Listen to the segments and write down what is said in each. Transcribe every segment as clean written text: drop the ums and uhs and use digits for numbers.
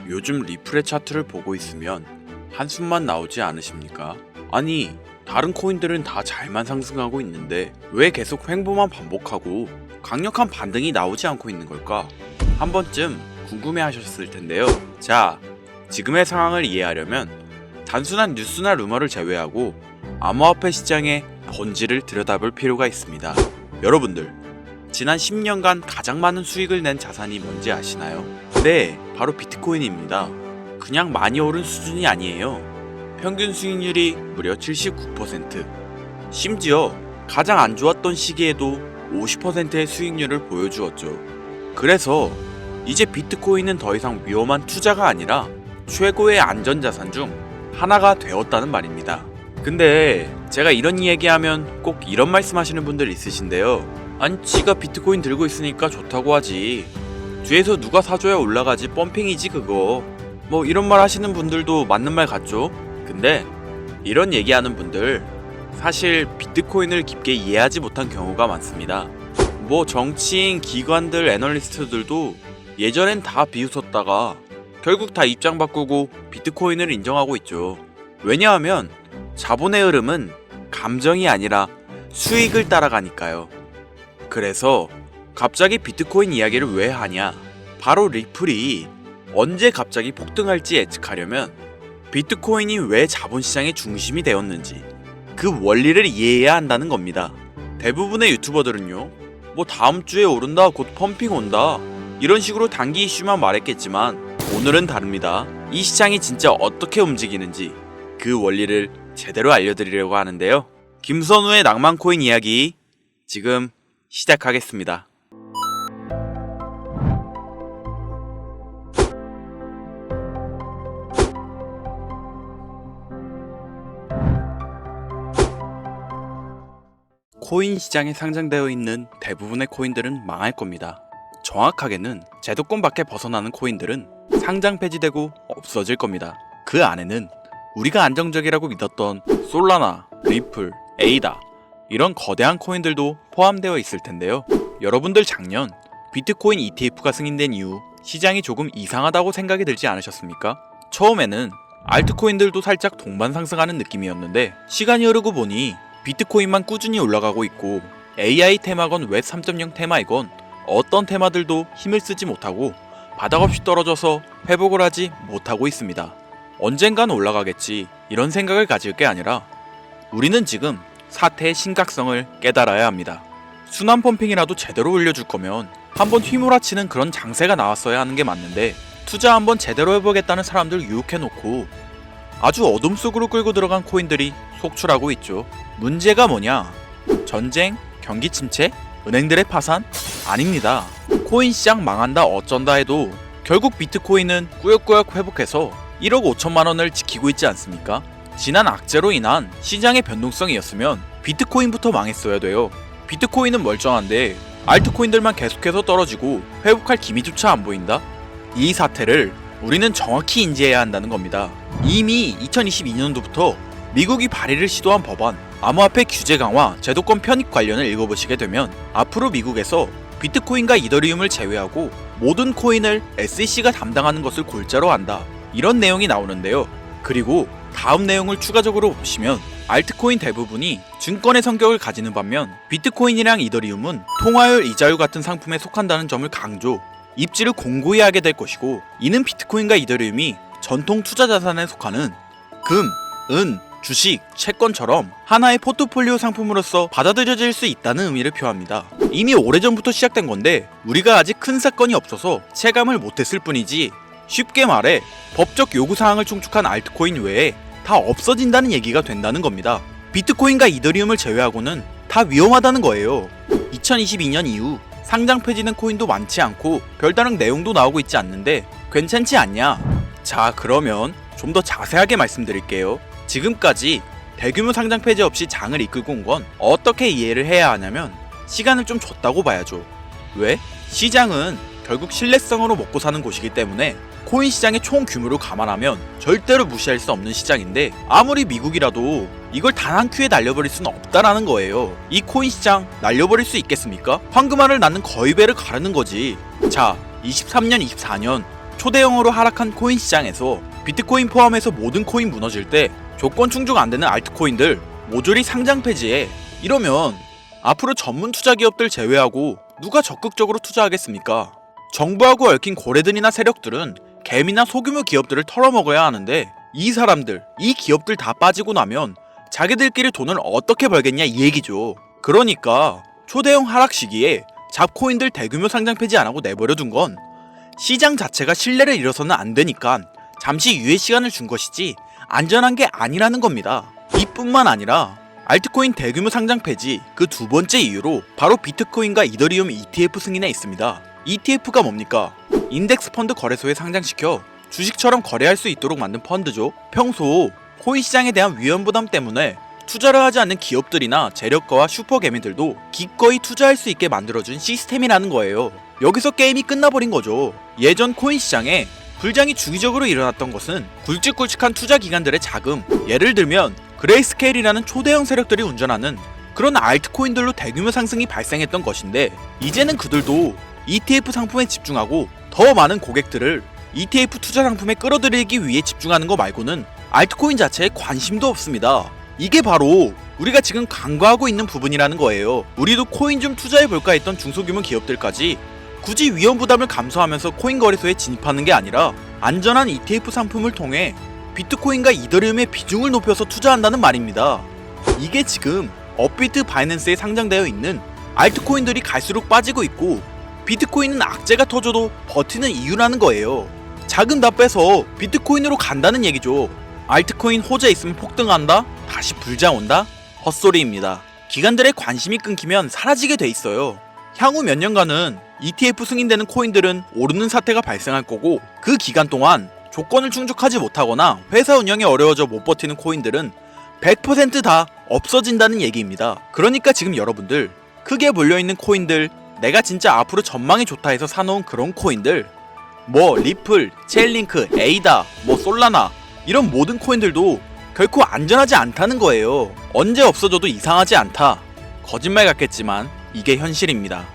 요즘 리플의 차트를 보고 있으면 한숨만 나오지 않으십니까? 아니, 다른 코인들은 다 잘만 상승하고 있는데 왜 계속 횡보만 반복하고 강력한 반등이 나오지 않고 있는 걸까? 한 번쯤 궁금해 하셨을 텐데요. 자, 지금의 상황을 이해하려면 단순한 뉴스나 루머를 제외하고 암호화폐 시장의 본질을 들여다볼 필요가 있습니다. 여러분들, 지난 10년간 가장 많은 수익을 낸 자산이 뭔지 아시나요? 네, 바로 비트코인입니다. 그냥 많이 오른 수준이 아니에요. 평균 수익률이 무려 79%. 심지어 가장 안 좋았던 시기에도 50%의 수익률을 보여주었죠. 그래서 이제 비트코인은 더 이상 위험한 투자가 아니라 최고의 안전자산 중 하나가 되었다는 말입니다. 근데 제가 이런 이야기하면 꼭 이런 말씀하시는 분들 있으신데요. 아니, 지가 비트코인 들고 있으니까 좋다고 하지. 뒤에서 누가 사줘야 올라가지, 펌핑이지 그거. 뭐 이런 말 하시는 분들도 맞는 말 같죠? 근데 이런 얘기하는 분들 사실 비트코인을 깊게 이해하지 못한 경우가 많습니다. 뭐 정치인, 기관들, 애널리스트들도 예전엔 다 비웃었다가 결국 다 입장 바꾸고 비트코인을 인정하고 있죠. 왜냐하면 자본의 흐름은 감정이 아니라 수익을 따라가니까요. 그래서 갑자기 비트코인 이야기를 왜 하냐? 바로 리플이 언제 갑자기 폭등할지 예측하려면 비트코인이 왜 자본시장의 중심이 되었는지 그 원리를 이해해야 한다는 겁니다. 대부분의 유튜버들은요, 뭐 다음 주에 오른다, 곧 펌핑 온다, 이런 식으로 단기 이슈만 말했겠지만 오늘은 다릅니다. 이 시장이 진짜 어떻게 움직이는지 그 원리를 제대로 알려드리려고 하는데요. 김선우의 낭만코인 이야기 지금 시작하겠습니다. 코인 시장에 상장되어 있는 대부분의 코인들은 망할 겁니다. 정확하게는 제도권 밖에 벗어나는 코인들은 상장 폐지되고 없어질 겁니다. 그 안에는 우리가 안정적이라고 믿었던 솔라나, 리플, 에이다 이런 거대한 코인들도 포함되어 있을 텐데요. 여러분들 작년 비트코인 ETF가 승인된 이후 시장이 조금 이상하다고 생각이 들지 않으셨습니까? 처음에는 알트코인들도 살짝 동반 상승하는 느낌이었는데 시간이 흐르고 보니 비트코인만 꾸준히 올라가고 있고 AI 테마건 웹 3.0 테마이건 어떤 테마들도 힘을 쓰지 못하고 바닥없이 떨어져서 회복을 하지 못하고 있습니다. 언젠간 올라가겠지 이런 생각을 가질 게 아니라 우리는 지금 사태의 심각성을 깨달아야 합니다. 순환 펌핑이라도 제대로 올려줄 거면 한번 휘몰아치는 그런 장세가 나왔어야 하는 게 맞는데 투자 한번 제대로 해보겠다는 사람들 유혹해놓고 아주 어둠 속으로 끌고 들어간 코인들이 속출하고 있죠. 문제가 뭐냐? 전쟁? 경기 침체? 은행들의 파산? 아닙니다. 코인 시장 망한다 어쩐다 해도 결국 비트코인은 꾸역꾸역 회복해서 1억 5천만 원을 지키고 있지 않습니까? 지난 악재로 인한 시장의 변동성이었으면 비트코인부터 망했어야 돼요. 비트코인은 멀쩡한데 알트코인들만 계속해서 떨어지고 회복할 기미조차 안 보인다? 이 사태를 우리는 정확히 인지해야 한다는 겁니다. 이미 2022년도부터 미국이 발의를 시도한 법안 암호화폐 규제 강화 제도권 편입 관련을 읽어보시게 되면 앞으로 미국에서 비트코인과 이더리움을 제외하고 모든 코인을 SEC가 담당하는 것을 골자로 한다, 이런 내용이 나오는데요. 그리고 다음 내용을 추가적으로 보시면 알트코인 대부분이 증권의 성격을 가지는 반면 비트코인이랑 이더리움은 통화율, 이자율 같은 상품에 속한다는 점을 강조, 입지를 공고히 하게 될 것이고 이는 비트코인과 이더리움이 전통 투자 자산에 속하는 금, 은, 주식, 채권처럼 하나의 포트폴리오 상품으로서 받아들여질 수 있다는 의미를 표합니다. 이미 오래전부터 시작된 건데 우리가 아직 큰 사건이 없어서 체감을 못했을 뿐이지 쉽게 말해 법적 요구사항을 충족한 알트코인 외에 다 없어진다는 얘기가 된다는 겁니다. 비트코인과 이더리움을 제외하고는 다 위험하다는 거예요. 2022년 이후 상장 폐지된 코인도 많지 않고 별다른 내용도 나오고 있지 않는데 괜찮지 않냐? 자, 그러면 좀 더 자세하게 말씀드릴게요. 지금까지 대규모 상장 폐지 없이 장을 이끌고 온 건 어떻게 이해를 해야 하냐면 시간을 좀 줬다고 봐야죠. 왜? 시장은 결국 신뢰성으로 먹고 사는 곳이기 때문에 코인 시장의 총 규모를 감안하면 절대로 무시할 수 없는 시장인데 아무리 미국이라도 이걸 단 한 큐에 날려버릴 수는 없다라는 거예요. 이 코인 시장 날려버릴 수 있겠습니까? 황금알을 낳는 거위배를 가르는 거지. 자, 23년, 24년 초대형으로 하락한 코인 시장에서 비트코인 포함해서 모든 코인 무너질 때 조건 충족 안 되는 알트코인들 모조리 상장 폐지해. 이러면 앞으로 전문 투자 기업들 제외하고 누가 적극적으로 투자하겠습니까? 정부하고 얽힌 고래들이나 세력들은 개미나 소규모 기업들을 털어먹어야 하는데 이 사람들, 이 기업들 다 빠지고 나면 자기들끼리 돈을 어떻게 벌겠냐 이 얘기죠. 그러니까 초대형 하락 시기에 잡코인들 대규모 상장 폐지 안 하고 내버려둔 건 시장 자체가 신뢰를 잃어서는 안 되니까 잠시 유예 시간을 준 것이지 안전한 게 아니라는 겁니다. 이뿐만 아니라 알트코인 대규모 상장 폐지 그 두 번째 이유로 바로 비트코인과 이더리움 ETF 승인에 있습니다. ETF가 뭡니까? 인덱스 펀드 거래소에 상장시켜 주식처럼 거래할 수 있도록 만든 펀드죠. 평소 코인 시장에 대한 위험 부담 때문에 투자를 하지 않는 기업들이나 재력가와 슈퍼개미들도 기꺼이 투자할 수 있게 만들어준 시스템이라는 거예요. 여기서 게임이 끝나버린 거죠. 예전 코인 시장에 불장이 주기적으로 일어났던 것은 굵직굵직한 투자 기관들의 자금, 예를 들면 그레이스케일이라는 초대형 세력들이 운전하는 그런 알트코인들로 대규모 상승이 발생했던 것인데, 이제는 그들도 ETF 상품에 집중하고 더 많은 고객들을 ETF 투자 상품에 끌어들이기 위해 집중하는 거 말고는 알트코인 자체에 관심도 없습니다. 이게 바로 우리가 지금 간과하고 있는 부분이라는 거예요. 우리도 코인 좀 투자해볼까 했던 중소규모 기업들까지 굳이 위험 부담을 감수하면서 코인 거래소에 진입하는 게 아니라 안전한 ETF 상품을 통해 비트코인과 이더리움의 비중을 높여서 투자한다는 말입니다. 이게 지금 업비트 바이낸스에 상장되어 있는 알트코인들이 갈수록 빠지고 있고 비트코인은 악재가 터져도 버티는 이유라는 거예요. 자금 다 빼서 비트코인으로 간다는 얘기죠. 알트코인 호재 있으면 폭등한다? 다시 불장 온다? 헛소리입니다. 기관들의 관심이 끊기면 사라지게 돼 있어요. 향후 몇 년간은 ETF 승인되는 코인들은 오르는 사태가 발생할 거고, 그 기간 동안 조건을 충족하지 못하거나 회사 운영이 어려워져 못 버티는 코인들은 100% 다 없어진다는 얘기입니다. 그러니까 지금 여러분들 크게 몰려있는 코인들, 내가 진짜 앞으로 전망이 좋다 해서 사놓은 그런 코인들, 뭐 리플, 체인링크, 에이다, 뭐 솔라나 이런 모든 코인들도 결코 안전하지 않다는 거예요. 언제 없어져도 이상하지 않다. 거짓말 같겠지만 이게 현실입니다.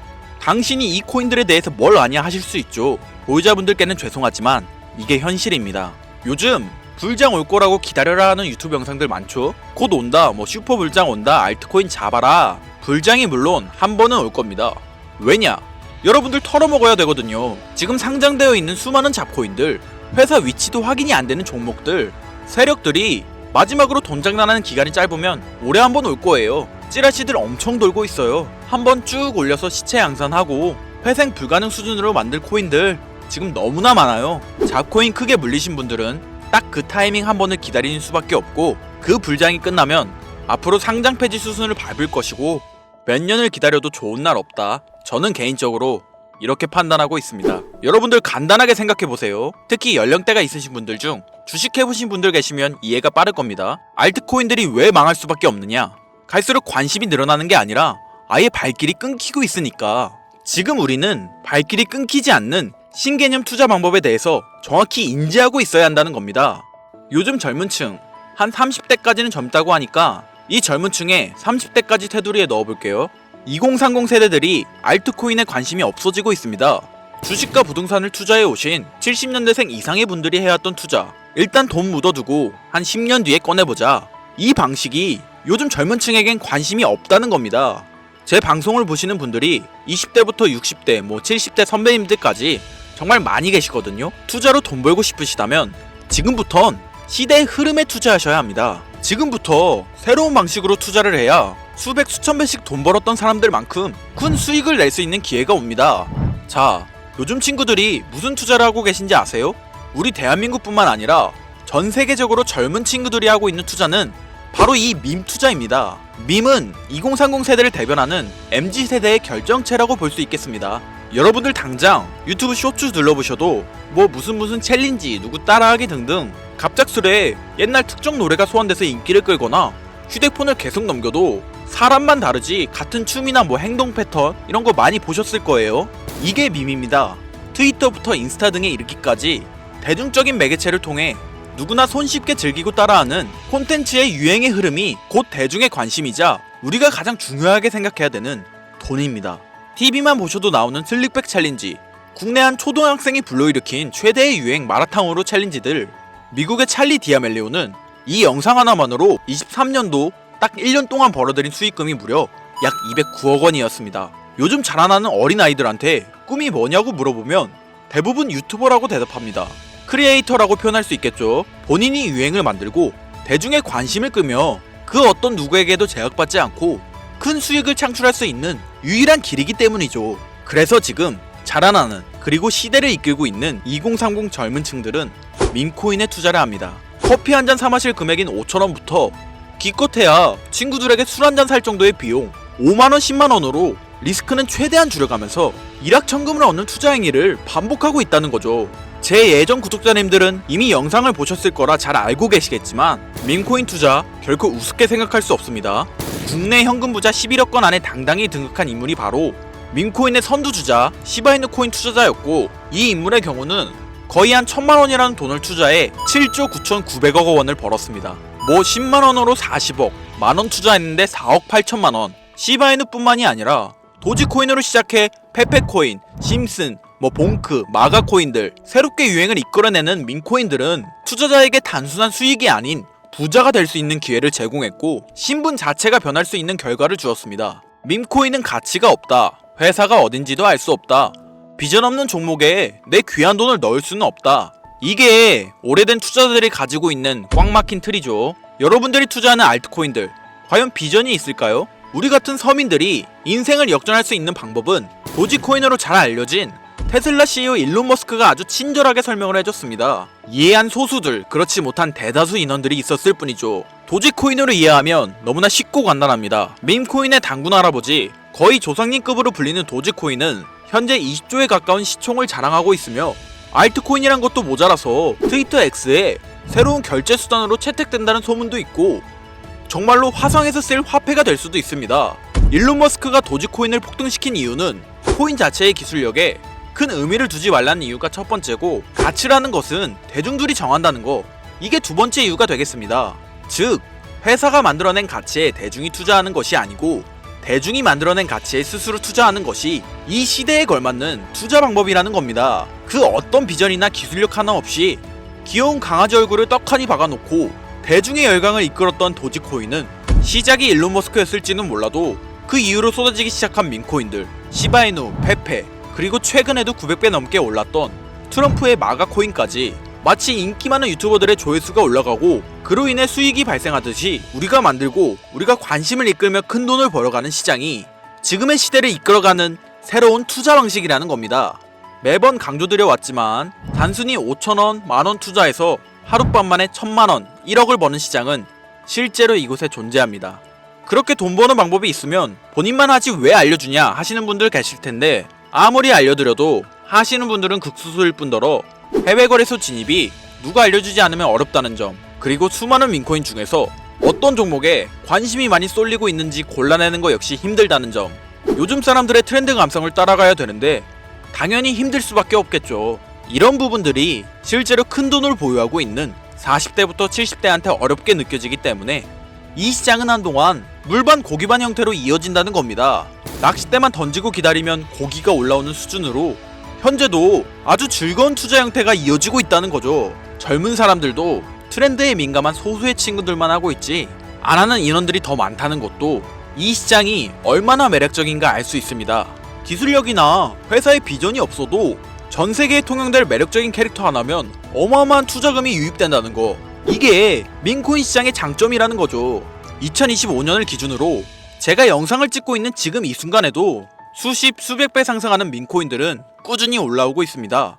당신이 이 코인들에 대해서 뭘 아냐 하실 수 있죠. 보유자분들께는 죄송하지만 이게 현실입니다. 요즘 불장 올 거라고 기다려라 하는 유튜브 영상들 많죠. 곧 온다, 뭐 슈퍼 불장 온다, 알트코인 잡아라. 불장이 물론 한 번은 올 겁니다. 왜냐? 여러분들 털어먹어야 되거든요. 지금 상장되어 있는 수많은 잡코인들, 회사 위치도 확인이 안 되는 종목들, 세력들이 마지막으로 돈 장난하는 기간이 짧으면 올해 한 번 올 거예요. 찌라시들 엄청 돌고 있어요. 한번 쭉 올려서 시체 양산하고 회생 불가능 수준으로 만들 코인들 지금 너무나 많아요. 잡코인 크게 물리신 분들은 딱 그 타이밍 한 번을 기다리는 수밖에 없고, 그 불장이 끝나면 앞으로 상장 폐지 수순을 밟을 것이고 몇 년을 기다려도 좋은 날 없다. 저는 개인적으로 이렇게 판단하고 있습니다. 여러분들 간단하게 생각해보세요. 특히 연령대가 있으신 분들 중 주식해보신 분들 계시면 이해가 빠를 겁니다. 알트코인들이 왜 망할 수밖에 없느냐? 갈수록 관심이 늘어나는 게 아니라 아예 발길이 끊기고 있으니까. 지금 우리는 발길이 끊기지 않는 신개념 투자 방법에 대해서 정확히 인지하고 있어야 한다는 겁니다. 요즘 젊은 층, 한 30대까지는 젊다고 하니까 이 젊은 층에 30대까지 테두리에 넣어볼게요. 2030 세대들이 알트코인에 관심이 없어지고 있습니다. 주식과 부동산을 투자해 오신 70년대생 이상의 분들이 해왔던 투자, 일단 돈 묻어두고 한 10년 뒤에 꺼내보자. 이 방식이 요즘 젊은 층에겐 관심이 없다는 겁니다. 제 방송을 보시는 분들이 20대부터 60대, 뭐 70대 선배님들까지 정말 많이 계시거든요. 투자로 돈 벌고 싶으시다면 지금부턴 시대의 흐름에 투자하셔야 합니다. 지금부터 새로운 방식으로 투자를 해야 수백 수천 배씩 돈 벌었던 사람들만큼 큰 수익을 낼 수 있는 기회가 옵니다. 자, 요즘 친구들이 무슨 투자를 하고 계신지 아세요? 우리 대한민국뿐만 아니라 전 세계적으로 젊은 친구들이 하고 있는 투자는 바로 이 밈 투자입니다. 밈은 2030 세대를 대변하는 MZ세대의 결정체라고 볼 수 있겠습니다. 여러분들 당장 유튜브 쇼츠 눌러보셔도 뭐 무슨 챌린지, 누구 따라하기 등등 갑작스레 옛날 특정 노래가 소환돼서 인기를 끌거나, 휴대폰을 계속 넘겨도 사람만 다르지 같은 춤이나 뭐 행동 패턴 이런 거 많이 보셨을 거예요. 이게 밈입니다. 트위터부터 인스타 등에 이르기까지 대중적인 매개체를 통해 누구나 손쉽게 즐기고 따라하는 콘텐츠의 유행의 흐름이 곧 대중의 관심이자 우리가 가장 중요하게 생각해야 되는 돈입니다. TV만 보셔도 나오는 슬릭백 챌린지, 국내 한 초등학생이 불러일으킨 최대의 유행 마라탕으로 챌린지들. 미국의 찰리 디아멜리오는 이 영상 하나만으로 23년도 딱 1년 동안 벌어들인 수익금이 무려 약 209억 원이었습니다. 요즘 자라나는 어린아이들한테 꿈이 뭐냐고 물어보면 대부분 유튜버라고 대답합니다. 크리에이터라고 표현할 수 있겠죠. 본인이 유행을 만들고 대중의 관심을 끄며 그 어떤 누구에게도 제약받지 않고 큰 수익을 창출할 수 있는 유일한 길이기 때문이죠. 그래서 지금 자라나는 그리고 시대를 이끌고 있는 2030 젊은 층들은 밈코인에 투자를 합니다. 커피 한 잔 사 마실 금액인 5,000원부터 기껏해야 친구들에게 술 한 잔 살 정도의 비용 5만원 10만원으로 리스크는 최대한 줄여가면서 일확천금을 얻는 투자 행위를 반복하고 있다는 거죠. 제 예전 구독자님들은 이미 영상을 보셨을 거라 잘 알고 계시겠지만 밈코인 투자 결코 우습게 생각할 수 없습니다. 국내 현금 부자 11억건 안에 당당히 등극한 인물이 바로 밈코인의 선두주자 시바이누 코인 투자자였고, 이 인물의 경우는 거의 한 1000만원이라는 돈을 투자해 7조 9,900억 원을 벌었습니다. 뭐 10만원으로 40억, 만원 투자했는데 4억 8천만원. 시바이누 뿐만이 아니라 도지코인으로 시작해 페페코인, 심슨, 봉크, 마가 코인들, 새롭게 유행을 이끌어내는 밈코인들은 투자자에게 단순한 수익이 아닌 부자가 될 수 있는 기회를 제공했고, 신분 자체가 변할 수 있는 결과를 주었습니다. 밈코인은 가치가 없다, 회사가 어딘지도 알 수 없다, 비전 없는 종목에 내 귀한 돈을 넣을 수는 없다. 이게 오래된 투자자들이 가지고 있는 꽉 막힌 틀이죠. 여러분들이 투자하는 알트코인들, 과연 비전이 있을까요? 우리 같은 서민들이 인생을 역전할 수 있는 방법은 도지코인으로 잘 알려진 테슬라 CEO 일론 머스크가 아주 친절하게 설명을 해줬습니다. 이해한 소수들, 그렇지 못한 대다수 인원들이 있었을 뿐이죠. 도지코인으로 이해하면 너무나 쉽고 간단합니다. 밈코인의 당군 할아버지, 거의 조상님급으로 불리는 도지코인은 현재 20조에 가까운 시총을 자랑하고 있으며, 알트코인이란 것도 모자라서 트위터 X에 새로운 결제 수단으로 채택된다는 소문도 있고, 정말로 화성에서 쓸 화폐가 될 수도 있습니다. 일론 머스크가 도지코인을 폭등시킨 이유는 코인 자체의 기술력에 큰 의미를 두지 말라는 이유가 첫 번째고, 가치라는 것은 대중들이 정한다는 거, 이게 두 번째 이유가 되겠습니다. 즉, 회사가 만들어낸 가치에 대중이 투자하는 것이 아니고 대중이 만들어낸 가치에 스스로 투자하는 것이 이 시대에 걸맞는 투자 방법이라는 겁니다. 그 어떤 비전이나 기술력 하나 없이 귀여운 강아지 얼굴을 떡하니 박아놓고 대중의 열광을 이끌었던 도지코인은 시작이 일론 머스크였을지는 몰라도 그 이후로 쏟아지기 시작한 밈코인들, 시바이누, 페페, 그리고 최근에도 900배 넘게 올랐던 트럼프의 마가 코인까지 마치 인기 많은 유튜버들의 조회수가 올라가고 그로 인해 수익이 발생하듯이 우리가 만들고 우리가 관심을 이끌며 큰 돈을 벌어가는 시장이 지금의 시대를 이끌어가는 새로운 투자 방식이라는 겁니다. 매번 강조드려왔지만 단순히 5천원, 만원 투자해서 하룻밤 만에 1000만원, 1억을 버는 시장은 실제로 이곳에 존재합니다. 그렇게 돈 버는 방법이 있으면 본인만 하지 왜 알려주냐 하시는 분들 계실 텐데, 아무리 알려드려도 하시는 분들은 극소수일 뿐더러 해외 거래소 진입이 누가 알려주지 않으면 어렵다는 점, 그리고 수많은 밈코인 중에서 어떤 종목에 관심이 많이 쏠리고 있는지 골라내는 거 역시 힘들다는 점, 요즘 사람들의 트렌드 감성을 따라가야 되는데 당연히 힘들 수밖에 없겠죠. 이런 부분들이 실제로 큰 돈을 보유하고 있는 40대부터 70대한테 어렵게 느껴지기 때문에 이 시장은 한동안 물반 고기반 형태로 이어진다는 겁니다. 낚싯대만 던지고 기다리면 고기가 올라오는 수준으로 현재도 아주 즐거운 투자 형태가 이어지고 있다는 거죠. 젊은 사람들도 트렌드에 민감한 소수의 친구들만 하고 있지 안 하는 인원들이 더 많다는 것도 이 시장이 얼마나 매력적인가 알 수 있습니다. 기술력이나 회사의 비전이 없어도 전 세계에 통용될 매력적인 캐릭터 하나면 어마어마한 투자금이 유입된다는 거, 이게 밈코인 시장의 장점이라는 거죠. 2025년을 기준으로 제가 영상을 찍고 있는 지금 이 순간에도 수십 수백 배 상승하는 밈코인들은 꾸준히 올라오고 있습니다.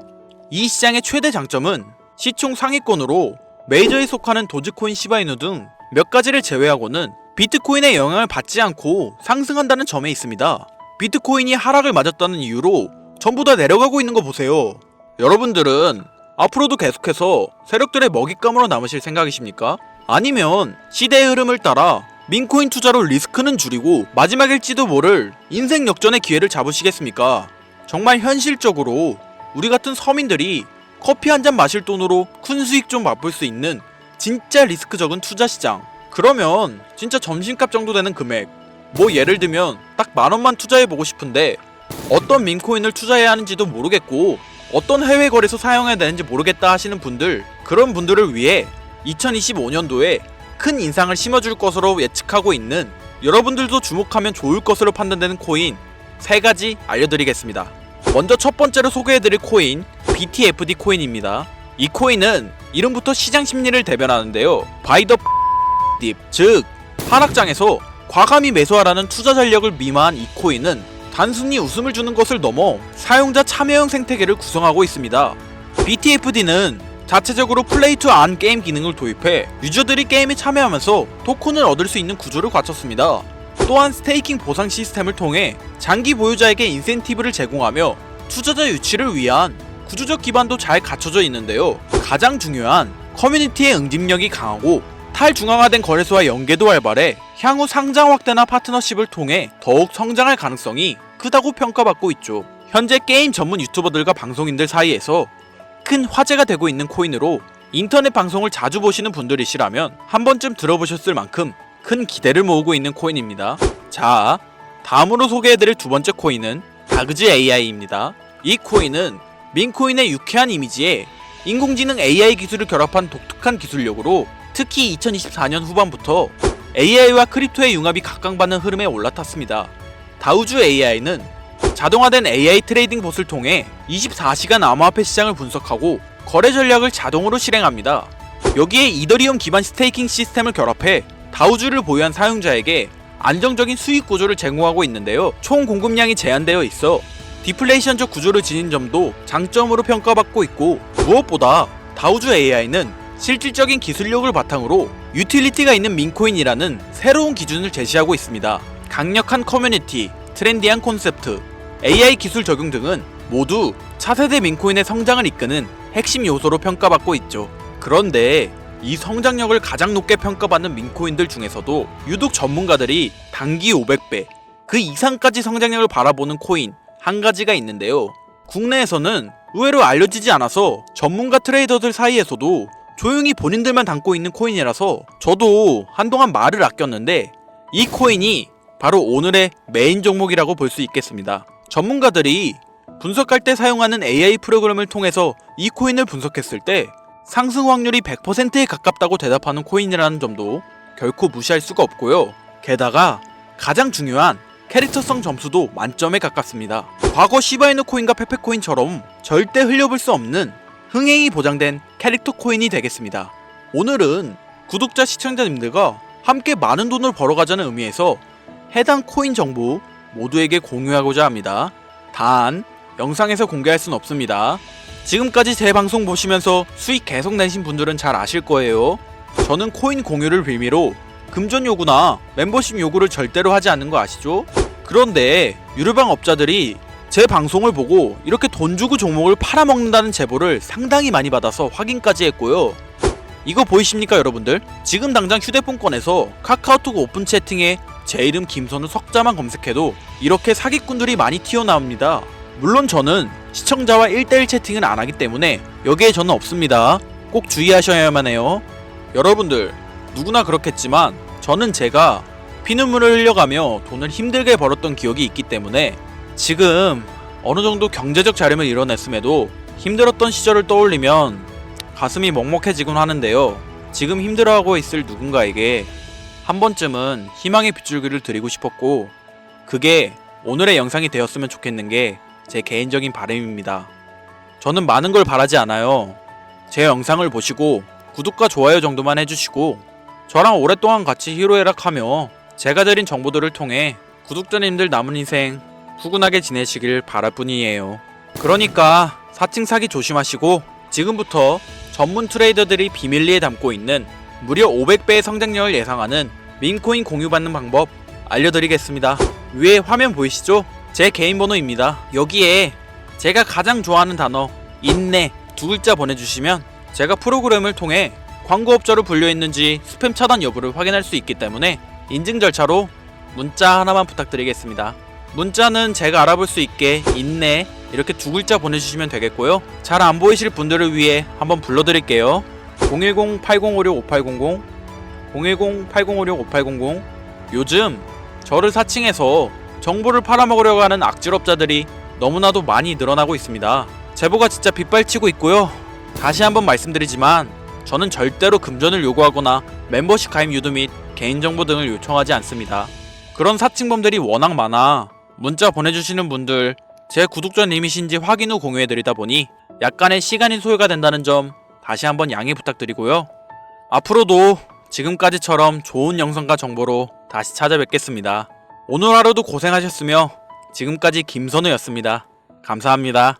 이 시장의 최대 장점은 시총 상위권으로 메이저에 속하는 도지코인, 시바이누 등 몇 가지를 제외하고는 비트코인의 영향을 받지 않고 상승한다는 점에 있습니다. 비트코인이 하락을 맞았다는 이유로 전부 다 내려가고 있는 거 보세요. 여러분들은 앞으로도 계속해서 세력들의 먹잇감으로 남으실 생각이십니까? 아니면 시대의 흐름을 따라 밈코인 투자로 리스크는 줄이고 마지막일지도 모를 인생 역전의 기회를 잡으시겠습니까? 정말 현실적으로 우리 같은 서민들이 커피 한 잔 마실 돈으로 큰 수익 좀 맛볼 수 있는 진짜 리스크 적은 투자 시장, 그러면 진짜 점심값 정도 되는 금액, 뭐 예를 들면 딱 10,000원만 투자해보고 싶은데 어떤 민코인을 투자해야 하는지도 모르겠고 어떤 해외 거래소 사용해야 되는지 모르겠다 하시는 분들, 그런 분들을 위해 2025년도에 큰 인상을 심어줄 것으로 예측하고 있는, 여러분들도 주목하면 좋을 것으로 판단되는 코인 3가지 알려드리겠습니다. 먼저 첫 번째로 소개해드릴 코인 BTFD 코인입니다. 이 코인은 이름부터 시장 심리를 대변하는데요. 바이 더 딥, 즉 하락장에서 과감히 매수하라는 투자 전략을 미마한 이 코인은 단순히 웃음을 주는 것을 넘어 사용자 참여형 생태계를 구성하고 있습니다. BTFD는 자체적으로 플레이 투 안 게임 기능을 도입해 유저들이 게임에 참여하면서 토큰을 얻을 수 있는 구조를 갖췄습니다. 또한 스테이킹 보상 시스템을 통해 장기 보유자에게 인센티브를 제공하며 투자자 유치를 위한 구조적 기반도 잘 갖춰져 있는데요. 가장 중요한 커뮤니티의 응집력이 강하고 탈중앙화된 거래소와 연계도 활발해 향후 상장 확대나 파트너십을 통해 더욱 성장할 가능성이 크다고 평가받고 있죠. 현재 게임 전문 유튜버들과 방송인들 사이에서 큰 화제가 되고 있는 코인으로 인터넷 방송을 자주 보시는 분들이시라면 한 번쯤 들어보셨을 만큼 큰 기대를 모으고 있는 코인입니다. 자, 다음으로 소개해드릴 두 번째 코인은 다그즈 AI입니다. 이 코인은 민코인의 유쾌한 이미지에 인공지능 AI 기술을 결합한 독특한 기술력으로 특히 2024년 후반부터 AI와 크립토의 융합이 각광받는 흐름에 올라탔습니다. 다우주 AI는 자동화된 AI 트레이딩 봇을 통해 24시간 암호화폐 시장을 분석하고 거래 전략을 자동으로 실행합니다. 여기에 이더리움 기반 스테이킹 시스템을 결합해 다우주를 보유한 사용자에게 안정적인 수익 구조를 제공하고 있는데요. 총 공급량이 제한되어 있어 디플레이션적 구조를 지닌 점도 장점으로 평가받고 있고, 무엇보다 다우주 AI는 실질적인 기술력을 바탕으로 유틸리티가 있는 민코인이라는 새로운 기준을 제시하고 있습니다. 강력한 커뮤니티, 트렌디한 콘셉트, AI 기술 적용 등은 모두 차세대 민코인의 성장을 이끄는 핵심 요소로 평가받고 있죠. 그런데 이 성장력을 가장 높게 평가받는 민코인들 중에서도 유독 전문가들이 단기 500배, 그 이상까지 성장력을 바라보는 코인 한 가지가 있는데요. 국내에서는 의외로 알려지지 않아서 전문가 트레이더들 사이에서도 조용히 본인들만 담고 있는 코인이라서 저도 한동안 말을 아꼈는데, 이 코인이 바로 오늘의 메인 종목이라고 볼 수 있겠습니다. 전문가들이 분석할 때 사용하는 AI 프로그램을 통해서 이 코인을 분석했을 때 상승 확률이 100%에 가깝다고 대답하는 코인이라는 점도 결코 무시할 수가 없고요. 게다가 가장 중요한 캐릭터성 점수도 만점에 가깝습니다. 과거 시바이누 코인과 페페코인처럼 절대 흘려볼 수 없는 흥행이 보장된 캐릭터 코인이 되겠습니다. 오늘은 구독자 시청자님들과 함께 많은 돈을 벌어가자는 의미에서 해당 코인 정보 모두에게 공유하고자 합니다. 단 영상에서 공개할 순 없습니다. 지금까지 제 방송 보시면서 수익 계속 내신 분들은 잘 아실 거예요. 저는 코인 공유를 빌미로 금전 요구나 멤버십 요구를 절대로 하지 않는 거 아시죠? 그런데 유료방 업자들이 제 방송을 보고 이렇게 돈 주고 종목을 팔아먹는다는 제보를 상당히 많이 받아서 확인까지 했고요. 이거 보이십니까 여러분들? 지금 당장 휴대폰 꺼내서 카카오톡 오픈 채팅에 제 이름 김선우 석자만 검색해도 이렇게 사기꾼들이 많이 튀어나옵니다. 물론 저는 시청자와 1대1 채팅은 안 하기 때문에 여기에 저는 없습니다. 꼭 주의하셔야만 해요. 여러분들 누구나 그렇겠지만 저는 제가 피눈물을 흘려가며 돈을 힘들게 벌었던 기억이 있기 때문에 지금 어느정도 경제적 자립을 이뤄냈음에도 힘들었던 시절을 떠올리면 가슴이 먹먹해지곤 하는데요. 지금 힘들어하고 있을 누군가에게 한 번쯤은 희망의 빗줄기를 드리고 싶었고, 그게 오늘의 영상이 되었으면 좋겠는 게 제 개인적인 바람입니다. 저는 많은 걸 바라지 않아요. 제 영상을 보시고 구독과 좋아요 정도만 해주시고 저랑 오랫동안 같이 희로애락하며 제가 드린 정보들을 통해 구독자님들 남은 인생 후끈하게 지내시길 바랄 뿐이에요. 그러니까 사칭 사기 조심하시고 지금부터 전문 트레이더들이 비밀리에 담고 있는 무려 500배의 성장력을 예상하는 민코인 공유받는 방법 알려드리겠습니다. 위에 화면 보이시죠? 제 개인 번호입니다. 여기에 제가 가장 좋아하는 단어 인내 2글자 보내주시면 제가 프로그램을 통해 광고업자로 불려있는지 스팸 차단 여부를 확인할 수 있기 때문에 인증 절차로 문자 하나만 부탁드리겠습니다. 문자는 제가 알아볼 수 있게 인내 이렇게 2글자 보내주시면 되겠고요. 잘 안 보이실 분들을 위해 한번 불러드릴게요. 010-8056-5800 010-8056-5800. 요즘 저를 사칭해서 정보를 팔아먹으려고 하는 악질업자들이 너무나도 많이 늘어나고 있습니다. 제보가 진짜 빗발치고 있고요. 다시 한번 말씀드리지만 저는 절대로 금전을 요구하거나 멤버십 가입 유도 및 개인정보 등을 요청하지 않습니다. 그런 사칭범들이 워낙 많아 문자 보내주시는 분들 제 구독자님이신지 확인 후 공유해드리다 보니 약간의 시간이 소요가 된다는 점 다시 한번 양해 부탁드리고요. 앞으로도 지금까지처럼 좋은 영상과 정보로 다시 찾아뵙겠습니다. 오늘 하루도 고생하셨으며 지금까지 김선우였습니다. 감사합니다.